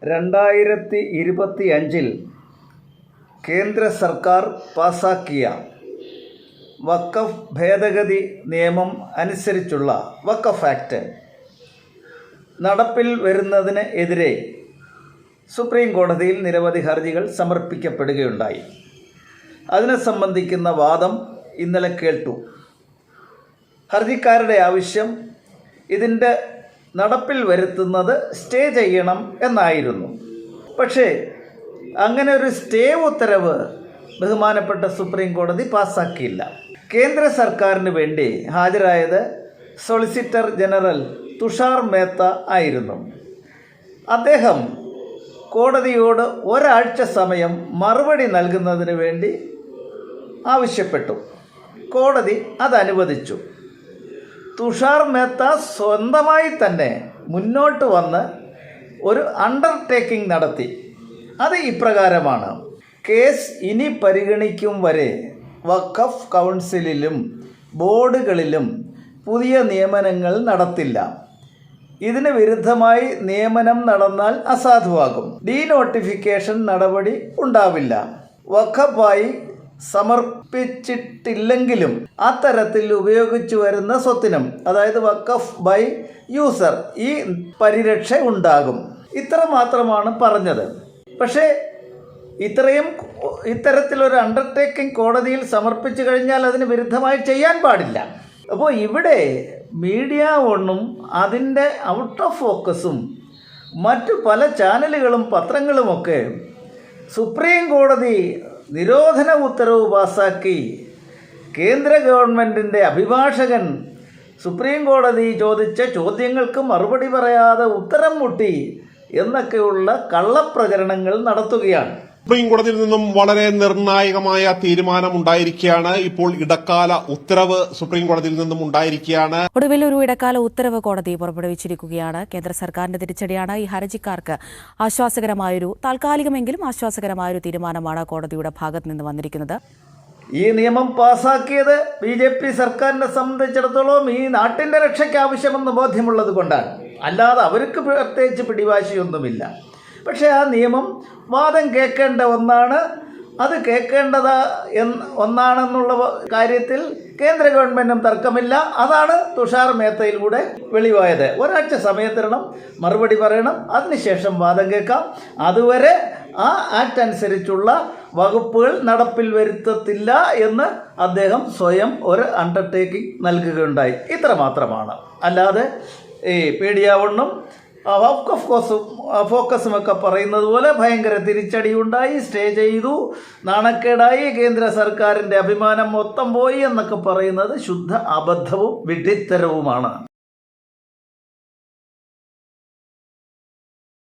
2025 കേന്ദ്ര സർക്കാർ പാസാക്കിയ വഖഫ് ഭേദഗതി നിയമം അനുസരിച്ചുള്ള വഖഫ് ആക്ട് നടപ്പിൽ വരുന്നതിന് എതിരെ സുപ്രീം കോടതിയിൽ നിരവധി ഹർജികൾ സമർപ്പിക്കപ്പെടുകയുണ്ടായി. അതിനെ സംബന്ധിക്കുന്ന വാദം ഇന്നലെ കേട്ടു. ഹർജിക്കാരുടെ ആവശ്യം ഇതിൻ്റെ നടപ്പിൽ വരുത്തുന്നത് സ്റ്റേ ചെയ്യണം എന്നായിരുന്നു. പക്ഷേ അങ്ങനെ ഒരു സ്റ്റേ ഉത്തരവ് ബഹുമാനപ്പെട്ട സുപ്രീം കോടതി പാസ്സാക്കിയില്ല. കേന്ദ്ര സർക്കാരിന് വേണ്ടി ഹാജരായത് സോളിസിറ്റർ ജനറൽ തുഷാർ മേത്ത ആയിരുന്നു. അദ്ദേഹം കോടതിയോട് ഒരാഴ്ച സമയം മറുപടി നൽകുന്നതിന് വേണ്ടി ആവശ്യപ്പെട്ടു. കോടതി അത് അനുവദിച്ചു. തുഷാർ മേത്ത സ്വന്തമായി തന്നെ മുന്നോട്ട് വന്ന് ഒരു അണ്ടർടേക്കിംഗ് നടത്തി. അത് ഇപ്രകാരമാണ്: കേസ് ഇനി പരിഗണിക്കും വരെ വഖഫ് കൗൺസിലിലും ബോർഡുകളിലും പുതിയ നിയമനങ്ങൾ നടത്തില്ല. ഇതിന് വിരുദ്ധമായി നിയമനം നടന്നാൽ അസാധുവാകും. ഡീനോട്ടിഫിക്കേഷൻ നടപടി ഉണ്ടാവില്ല. വഖഫായി സമർപ്പിച്ചിട്ടില്ലെങ്കിലും അത്തരത്തിൽ ഉപയോഗിച്ചു വരുന്ന സ്വത്തിനും, അതായത് വഖഫ് ബൈ യൂസർ, ഈ പരിരക്ഷ ഉണ്ടാകും. ഇത്ര മാത്രമാണ് പറഞ്ഞത്. പക്ഷേ ഇത്തരത്തിലൊരു അണ്ടർടേക്കിംഗ് കോടതിയിൽ സമർപ്പിച്ചു കഴിഞ്ഞാൽ അതിന് വിരുദ്ധമായി ചെയ്യാൻ പാടില്ല. അപ്പോൾ ഇവിടെ മീഡിയ വണ്ണും അതിൻ്റെ ഔട്ട് ഓഫ് ഫോക്കസും മറ്റു പല ചാനലുകളും പത്രങ്ങളുമൊക്കെ സുപ്രീം കോടതി നിരോധന ഉത്തരവ് പാസാക്കി കേന്ദ്ര ഗവൺമെൻറ്റിൻ്റെ അഭിഭാഷകൻ സുപ്രീം കോടതി ചോദിച്ച ചോദ്യങ്ങൾക്ക് മറുപടി പറയാതെ ഉത്തരം മുട്ടി എന്നൊക്കെയുള്ള കള്ളപ്രചരണങ്ങൾ നടത്തുകയാണ്. സുപ്രീം കോടതിയിൽ നിന്നും വളരെ നിർണായകമായ തീരുമാനം ഉണ്ടായിരിക്കുകയാണ്. ഇപ്പോൾ ഇടക്കാല ഉത്തരവ് സുപ്രീം കോടതിയിൽ നിന്നും ഉണ്ടായിരിക്കുകയാണ്. ഒടുവിൽ ഒരു ഇടക്കാല ഉത്തരവ് കോടതി പുറപ്പെടുവിച്ചിരിക്കുകയാണ്. കേന്ദ്ര സർക്കാരിന്റെ തിരിച്ചടിയാണ്. ഈ ഹർജിക്കാർക്ക് താൽക്കാലികമെങ്കിലും ആശ്വാസകരമായൊരു തീരുമാനമാണ് കോടതിയുടെ ഭാഗത്ത് നിന്ന് വന്നിരിക്കുന്നത്. ഈ നിയമം പാസാക്കിയത് BJP സർക്കാരിനെ സംബന്ധിച്ചിടത്തോളം ഈ നാട്ടിൻ്റെ രക്ഷയ്ക്ക് ആവശ്യമെന്ന് ബോധ്യമുള്ളത് കൊണ്ടാണ്. അല്ലാതെ അവർക്ക് പ്രത്യേകിച്ച് പിടിവാശിയൊന്നുമില്ല. പക്ഷേ ആ നിയമം വാദം കേൾക്കേണ്ട ഒന്നാണ്. അത് കേൾക്കേണ്ടത് ഒന്നാണെന്നുള്ള കാര്യത്തിൽ കേന്ദ്ര ഗവൺമെൻറ്റും തർക്കമില്ല. അതാണ് തുഷാർ മേത്തയിലൂടെ വെളിവായത്. ഒരാഴ്ച സമയത്തിരണം, മറുപടി പറയണം, അതിനുശേഷം വാദം കേൾക്കാം. അതുവരെ ആ ആക്ട് അനുസരിച്ചുള്ള വകുപ്പുകൾ നടപ്പിൽ വരുത്തത്തില്ല എന്ന് അദ്ദേഹം സ്വയം ഒരു അണ്ടർടേക്കിംഗ് നൽകുകയുണ്ടായി. ഇത്ര മാത്രമാണ്. അല്ലാതെ ഈ മീഡിയ വണ്ണും ഫോക്കസുമൊക്കെ പറയുന്നത് പോലെ ഭയങ്കര തിരിച്ചടിയുണ്ടായി, സ്റ്റേ ചെയ്തു, നാണക്കേടായി, കേന്ദ്ര സർക്കാരിൻ്റെ അഭിമാനം മൊത്തം പോയി എന്നൊക്കെ പറയുന്നത് ശുദ്ധ അബദ്ധവും വിഡ്ഢിത്തരവുമാണ്.